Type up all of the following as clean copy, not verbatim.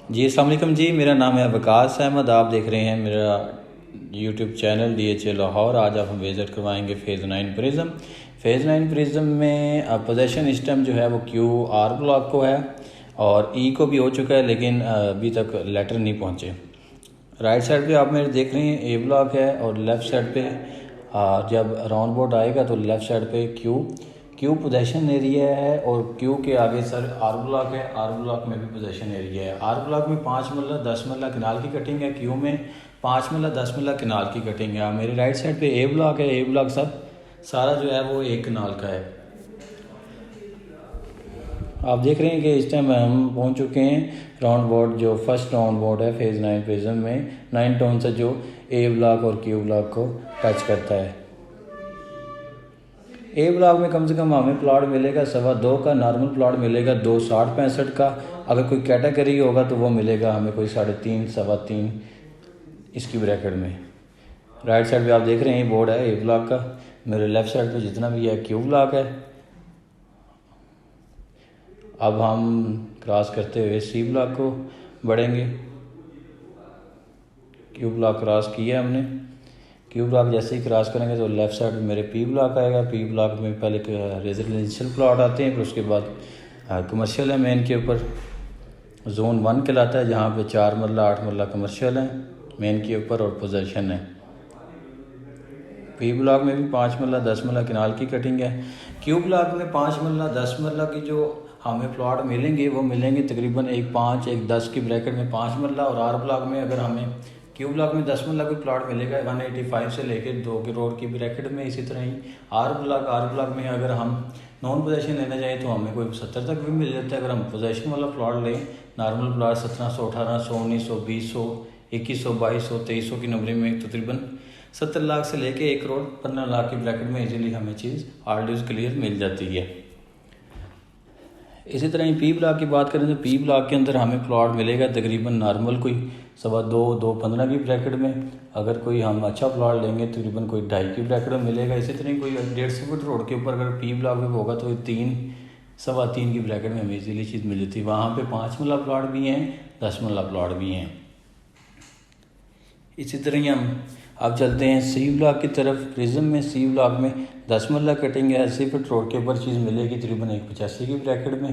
जी अस्सलाम वालेकुम जी, मेरा नाम है वकास अहमद। आप देख रहे हैं मेरा यूट्यूब चैनल DHA लाहौर। आज आप हम विज़िट करवाएंगे फ़ेज़ 9 प्रिज़म। फ़ेज़ 9 प्रिज़म में पोजीशन इस टाइम जो है वो QR ब्लॉक को है और E को भी हो चुका है, लेकिन अभी तक लेटर नहीं पहुँचे। राइट साइड पे आप मेरे देख रहे हैं A ब्लॉक है और लेफ़्ट साइड पे जब राउंड बोर्ड आएगा तो लेफ़्ट साइड पे क्यू पोजीशन एरिया है और क्यू के आगे सर R ब्लॉक है। R ब्लॉक में भी पोजीशन एरिया है। R ब्लॉक में 5 मरला 10 मरला किनाल की कटिंग है, क्यू में 5 मरला 10 मरला किनाल की कटिंग है। मेरे राइट साइड पे A ब्लॉक है। A ब्लॉक सब सारा जो है वो 1 किनाल का है। आप देख रहे हैं कि इस टाइम हम पहुंच चुके हैं राउंड बोर्ड, जो फर्स्ट राउंड बोर्ड है फ़ेज़ 9 प्रिज़म में 9 टोन से जो A ब्लॉक और Q ब्लॉक को टच करता है। A ब्लॉक में कम से कम हमें प्लॉट मिलेगा 2.25 का, नॉर्मल प्लॉट मिलेगा 2.60-65 का। अगर कोई कैटेगरी होगा तो वो मिलेगा हमें कोई 3.5 3.25 इसकी ब्रैकेट में। राइट साइड पे आप देख रहे हैं ये बोर्ड है A ब्लॉक का। मेरे लेफ़्ट साइड पे जितना भी है Q ब्लॉक है। अब हम क्रॉस करते हुए C ब्लॉक को बढ़ेंगे। Q ब्लॉक क्रॉस किया हमने। Q ब्लॉक जैसे ही क्रॉस करेंगे तो लेफ़्ट साइड में मेरे P ब्लॉक आएगा। P ब्लॉक में पहले रेजिडेंशियल प्लॉट आते हैं, फिर उसके बाद कमर्शियल है। मेन के ऊपर जोन 1 कहलाता है, जहाँ पे 4 मरला 8 मरला कमर्शियल है मेन के ऊपर और पोजीशन है। P ब्लॉक में भी 5 मरला 10 मरला किनाल की कटिंग है। Q ब्लॉक में 5 मरला 10 मरला की जो हमें प्लॉट मिलेंगे वो मिलेंगे तकरीबन 1.5 1.10 की ब्रैकेट में 5 मरला। और R ब्लॉक में अगर हमें Q ब्लॉक में 10 मरला कोई प्लॉट मिलेगा 185 से लेकर 2 करोड़ की ब्रैकेट में। इसी तरह ही R ब्लॉक में अगर हम नॉन पोजीशन लेना चाहें तो हमें कोई 70 तक भी मिल जाता है। अगर हम पोजीशन वाला प्लॉट लें, नॉर्मल प्लॉट 1700 1800 1900 2000 2100 2200 2300 की नंबरिंग में तकरीबन 70 लाख से लेके 1 करोड़ 15 लाख की ब्रैकेट में इजीली हमें चीज़ RDUs क्लियर मिल जाती है। इसी तरह ही P ब्लॉक की बात करें तो P ब्लॉक के अंदर हमें प्लॉट मिलेगा तकरीबन नॉर्मल कोई 2.25 2.15 की ब्रैकेट में। अगर कोई हम अच्छा प्लॉट लेंगे तकरीबन कोई 2.5 की ब्रैकेट में मिलेगा। इसी तरह कोई 150 फुट रोड के ऊपर अगर P ब्लॉक में होगा तो 3 3.25 की ब्रैकेट में हमें इजीली चीज़ मिल जाती है। वहाँ पे 5 मरला प्लॉट भी हैं, 10 मरला प्लॉट भी हैं। इसी तरह ही हम अब चलते हैं C ब्लॉक की तरफ। प्रिज्म में C ब्लॉक में 10 मरला कटिंग है। 80 फुट रोड के ऊपर चीज़ मिलेगी तकरीबन 185 की ब्रैकेट में।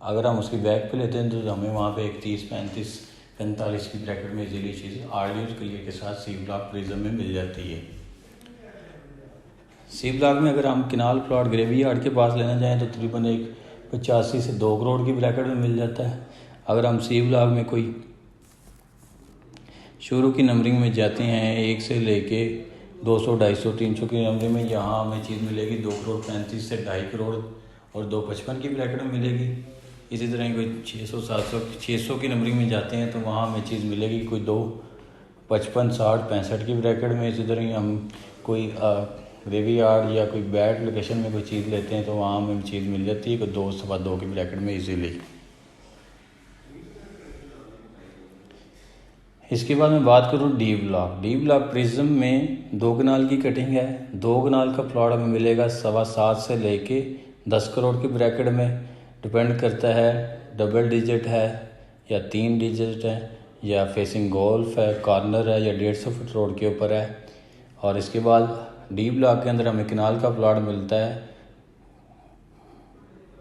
अगर हम उसकी बैक पे लेते हैं तो हमें वहाँ पे 31 35 45 की ब्रैकेट में इजीली चीज़ RDUs क्लियर के साथ C ब्लॉक प्रिज्म में मिल जाती है। C ब्लॉक में अगर हम किनाल प्लॉट ग्रेवी यार्ड के पास लेना चाहें तो तकरीबन 185 से 2 करोड़ की ब्रैकेट में मिल जाता है। अगर हम C ब्लॉक में कोई शुरू की नंबरिंग में जाते हैं 1 से लेके 200 250 300 की नंबरिंग में, यहाँ हमें चीज़ मिलेगी 2 करोड़ 35 से 2.5 करोड़ और 255 की ब्रैकेट में मिलेगी। इसी तरह कोई 600 700 600 की नंबरिंग में जाते हैं तो वहाँ हमें चीज़ मिलेगी कोई 255 60 65 की ब्रैकेट में। इसी तरह हम कोई ग्रेवी यार्ड या कोई बैड लोकेशन में कोई चीज़ लेते हैं तो वहाँ हमें चीज़ मिल जाती है कोई 2 2.25 की ब्रैकेट में ईजीली। इसके बाद मैं बात करूँ D ब्लॉक प्रिज्म में 2 कनाल की कटिंग है। 2 कनाल का प्लॉट हमें मिलेगा 7.25 से लेके 10 करोड़ की ब्रैकेट में। डिपेंड करता है डबल डिजिट है या 3 डिजिट है या फेसिंग गोल्फ है, कॉर्नर है या 150 फुट रोड के ऊपर है। और इसके बाद D ब्लॉक के अंदर हमें कनाल का प्लॉट मिलता है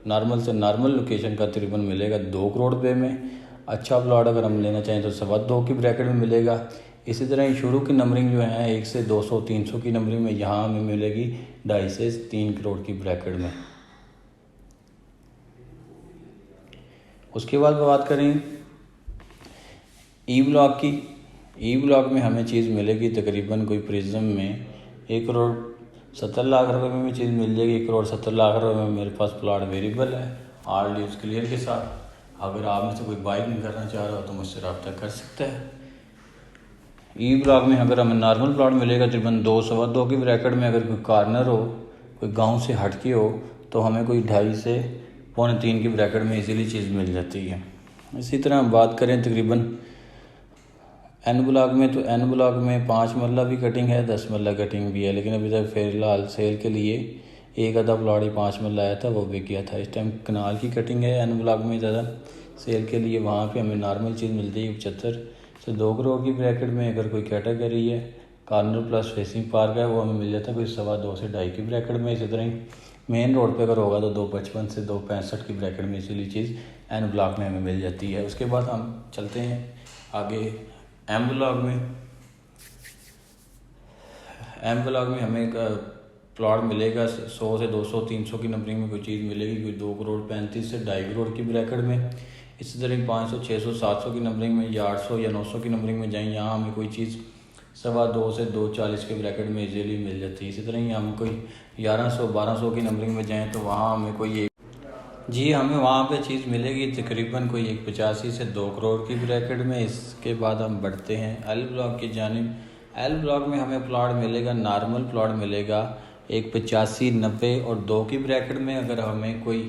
नॉर्मल से नॉर्मल लोकेशन का तकरीबन मिलेगा 2 करोड़ रुपये में। अच्छा प्लॉट अगर हम लेना चाहें तो 2.25 की ब्रैकेट में मिलेगा। इसी तरह ही शुरू की नंबरिंग जो है 1 से 200 300 की नंबरिंग में यहाँ हमें मिलेगी 2.5 से 3 करोड़ की ब्रैकेट में। उसके बाद बात करें E ब्लॉक की। E ब्लॉक में हमें चीज़ मिलेगी तकरीबन कोई प्रिज्म में 1 करोड़ 70 लाख रुपए में चीज़ मिल जाएगी। 1 करोड़ 70 लाख रुपए में मेरे पास प्लॉट अवेलेबल है RDUs क्लियर के साथ। अगर आप में से कोई बाइंग करना चाह रहा हो तो मुझसे रब्ता कर सकता है। E ब्लॉक में अगर हमें नॉर्मल प्लॉट मिलेगा तकरीबन 2 2.25 की ब्रैकेट में। अगर कोई कॉर्नर हो, कोई गांव से हटके हो तो हमें कोई 2.5 से 2.25 की ब्रैकेट में इजीली चीज़ मिल जाती है। इसी तरह हम बात करें तकरीबन N ब्लॉक में तो N ब्लॉक में 5 मरला भी कटिंग है, 10 मरला कटिंग भी है, लेकिन अभी तक फ़िलहाल सेल के लिए एक आधा प्लॉट ही 5 मरला आया था, वो बिक गया था। इस टाइम कनाल की कटिंग है N ब्लॉक में ज़्यादा, सेल के लिए, वहाँ पे हमें नॉर्मल चीज़ मिलती है 75 से 2 करोड़ की ब्रैकेट में। अगर कोई कैटेगरी है कॉर्नर प्लस फेसिंग पार्क है, वो हमें मिल जाता है कोई 2.25 से 2.5 की ब्रैकेट में। इसी तरह ही मेन रोड पे अगर होगा तो 2.55 से 2.65 की ब्रैकेट में इसीलिए चीज़ एन ब्लॉक में हमें मिल जाती है। उसके बाद हम चलते हैं आगे एम ब्लॉक में। एम ब्लॉक में हमें एक प्लॉट मिलेगा 100 से 200 300 की नंबरिंग में कोई चीज़ मिलेगी, कोई 2 करोड़ 35 से 2.5 करोड़ की ब्रैकेट में। इसी तरह 500 600 700 की नंबरिंग में, या 800 या 900 की नंबरिंग में जाएँ, यहाँ हमें कोई चीज़ 2.25 से 2.40 के ब्रैकेट में इजीली मिल जाती है। इसी तरह ही हम कोई 1100 1200 की नंबरिंग में जाएँ तो वहाँ हमें कोई हमें वहाँ पे चीज़ मिलेगी तकरीबन कोई 185 से 2 करोड़ की ब्रैकेट में। इसके बाद हम बढ़ते हैं एल ब्लॉक की जानिब। एल ब्लॉक में हमें प्लॉट मिलेगा, नॉर्मल प्लॉट मिलेगा 185 90 और 2 की ब्रैकेट में। अगर हमें कोई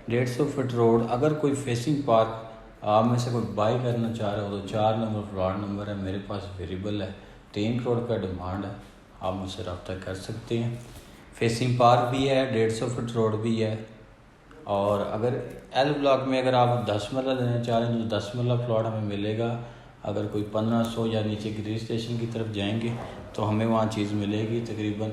150 फुट रोड, अगर कोई फेसिंग पार्क आप में से कोई बाई करना चाह रहे हो तो 4 नंबर प्लॉट नंबर है मेरे पास अवेलेबल है, 3 करोड़ का डिमांड है, आप मुझसे रब्ता कर सकते हैं। फेसिंग पार्क भी है, 150 फुट रोड भी है। और अगर एल ब्लॉक में अगर आप 10 मरला लेना चाह रहे हैं तो 10 मरला प्लॉट हमें मिलेगा। अगर कोई 1500 या नीचे गिरी स्टेशन की तरफ जाएंगे तो हमें वहाँ चीज़ मिलेगी तकरीबन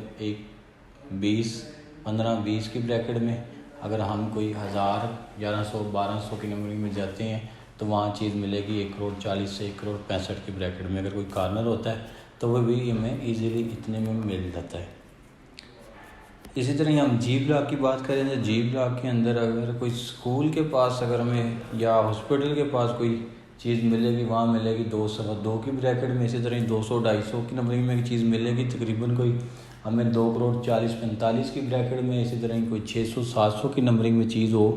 15-20 की ब्रैकेट में। अगर हम कोई 1000 1100 1200 की नंबरिंग में जाते हैं तो वहाँ चीज़ मिलेगी 1 करोड़ 40 से 1 करोड़ 65 की ब्रैकेट में। अगर कोई कॉर्नर होता है तो वो भी हमें ईज़िली इतने में मिल जाता है। इसी तरह हम जी ब्लॉक की बात करें तो जी ब्लॉक के अंदर अगर कोई स्कूल के पास अगर हमें या हॉस्पिटल के पास कोई चीज़ मिलेगी, वहाँ मिलेगी 2.25 की ब्रैकेट में। इसी तरह 200-250 की नंबरिंग में चीज़ मिलेगी तकरीबन कोई हमें 2 करोड़ 40-45 की ब्रैकेट में। इसी तरह कोई 600-700 की नंबरिंग में चीज़ हो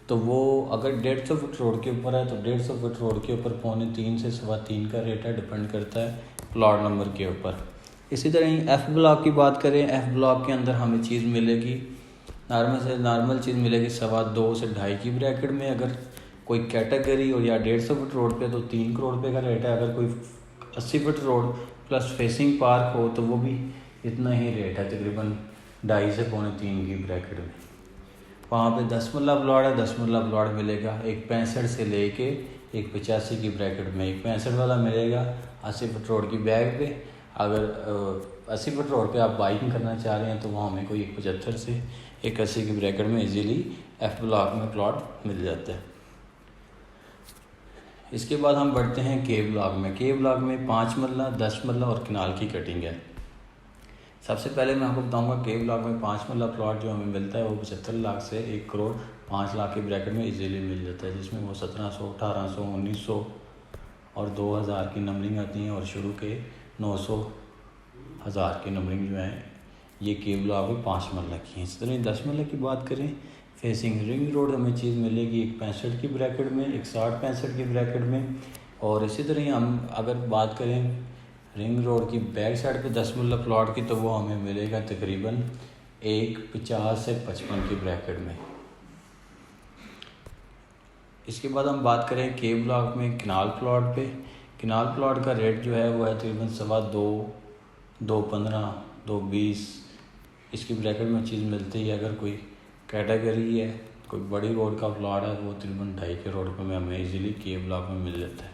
तो वो अगर 150 फुट रोड के ऊपर है तो 150 फुट रोड के ऊपर 2.25 से 3.25 का रेट है, डिपेंड करता है प्लॉट नंबर के ऊपर। इसी तरह ही एफ़ ब्लॉक की बात करें, एफ़ ब्लॉक के अंदर हमें चीज़ मिलेगी नॉर्मल चीज़ मिलेगी 2.25 से 2.5 की ब्रैकेट में। अगर कोई कैटेगरी और या 150 फुट रोड पे तो 3 करोड़ रुपये का रेट है। अगर कोई 80 foot road plus facing park हो तो वो भी इतना ही रेट है, तकरीबन 2.5 से 2.25 की ब्रैकेट में। वहाँ पे 10 मरला प्लॉट है, 10 मरला प्लॉट मिलेगा 165 से लेके 185 की ब्रैकेट में। 165 वाला मिलेगा 80 फुट रोड की बैग पे। अगर 80 फुट रोड पे आप बाइकिंग करना चाह रहे हैं तो वहाँ हमें कोई 175 से 180 की ब्रैकेट में इजीली एफ ब्लॉक में प्लॉट मिल जाता है। इसके बाद हम बढ़ते हैं के ब्लॉक में। के ब्लॉक में 5 मरला 10 मरला और किनाल की कटिंग है। सबसे पहले मैं आपको बताऊंगा के ब्लॉक में 5 मरला प्लॉट जो हमें मिलता है वो 75 लाख से 1 करोड़ 5 लाख की ब्रैकेट में इजीली मिल जाता है, जिसमें वो 1700 1800 1900 और 2000 की नंबरिंग आती हैं और शुरू के 900 1000 की नंबरिंग जो है ये के ब्लॉक में 5 मरला की है। इस तरह 10 मरला की बात करें, फेसिंग रिंग रोड हमें चीज़ मिलेगी 165 की ब्रैकेट में, 160-65 की ब्रैकेट में। और इसी तरह हम अगर बात करें रिंग रोड की बैक साइड पे 10 मरला प्लॉट की तो वो हमें मिलेगा तकरीबन 150 से 55 की ब्रैकेट में। इसके बाद हम बात करें के ब्लॉक में किनाल प्लॉट पे। किनाल प्लॉट का रेट जो है वो है तकरीबन 2.25 2.15 2.20 इसकी ब्रैकेट में चीज़ मिलती है। अगर कोई कैटेगरी है, कोई बड़ी रोड का प्लॉट है, वो तकरीबन 2.5 के रोड पर हमें इजीली के ब्लॉक में मिल जाता है।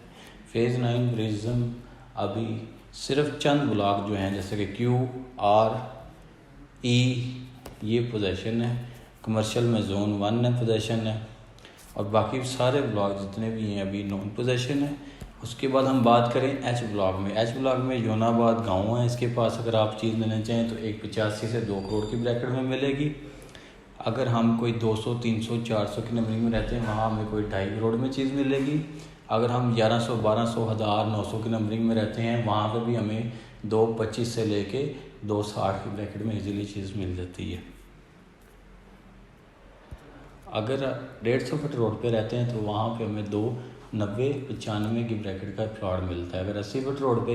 फेज़ 9 प्रिज्म अभी सिर्फ चंद ब्लॉक जो हैं जैसे कि क्यू आर ई ये पोजीशन है, कमर्शियल में जोन 1 है पोजीशन है, और बाकी सारे ब्लॉक जितने भी हैं अभी नॉन पोजीशन है। उसके बाद हम बात करें एच ब्लॉक में। एच ब्लॉक में योनाबाद गांव है, इसके पास अगर आप चीज़ लेना चाहें तो 185 से 2 करोड़ की ब्रैकेट में मिलेगी। अगर हम कोई 200 300 400 की नंबरिंग में रहते हैं वहाँ हमें कोई 2.5 करोड़ में चीज़ मिलेगी। अगर हम 1100 1200 1000 900 की नंबरिंग में रहते हैं वहाँ पर भी हमें 2.25 से लेके 2.60 की ब्रैकेट में इजीली चीज़ मिल जाती है। अगर 150 फुट रोड पे रहते हैं तो वहाँ पे हमें 2.90-95 की ब्रैकेट का प्लॉट मिलता है। अगर 80 फुट रोड पे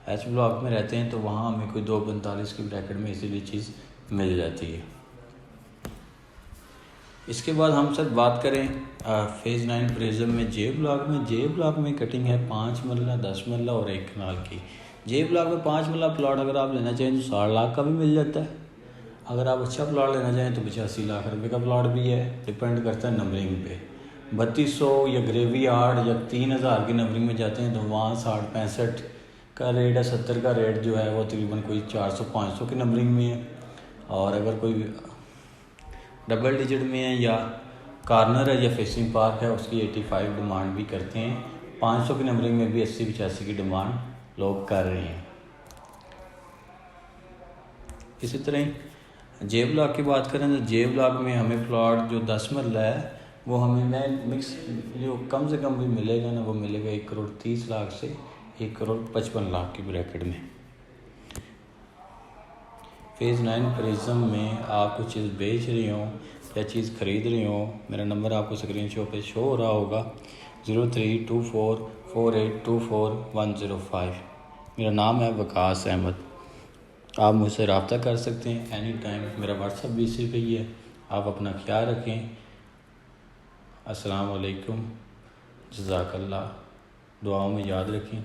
एच ब्लॉक में रहते हैं तो वहाँ हमें कोई 2.45 की ब्रैकेट में इजीली चीज़ मिल जाती है। इसके बाद हम सर बात करें फेज़ 9 प्रिज्म में। जे ब्लॉक में कटिंग है 5 मरला 10 मरला और 1 कनाल की। जे ब्लॉक में 5 मरला प्लॉट अगर आप लेना चाहें तो 60 लाख का भी मिल जाता है। अगर आप अच्छा प्लॉट लेना चाहें तो 85 लाख रुपए का प्लॉट भी है, डिपेंड करता है नंबरिंग पे। 3200 या ग्रेवी यार्ड या 3000 की नंबरिंग में जाते हैं तो वहाँ 60-65 का रेट है। 70 का रेट जो है वो तकरीबन कोई 400-500 की नंबरिंग में है। और अगर कोई डबल डिजिट में है या कॉर्नर है या फेसिंग पार्क है उसकी 85 डिमांड भी करते हैं। 500 की नंबरिंग में भी 80-85 की डिमांड लोग कर रहे हैं। इसी तरह जे ब्लॉक की बात करें तो जे ब्लॉक में हमें प्लॉट जो 10 मरला है वो हमें मिक्स जो कम से कम भी मिलेगा ना वो मिलेगा 1,30,00,000 से 1,55,00,000 की ब्रैकेट में। फेज़ 9 प्रिज्म में आप कुछ चीज़ बेच रही हो या चीज़ ख़रीद रही हो, मेरा नंबर आपको स्क्रीन शॉट पे शो हो रहा होगा 03244824 मेरा नाम है वकास अहमद। आप मुझसे रब्ता कर सकते हैं एनी टाइम। मेरा व्हाट्सअप भी इसी पे ही है। आप अपना ख्याल रखें। अस्सलाम वालेकुम, जज़ाकल्लाह। दुआओं में याद रखें।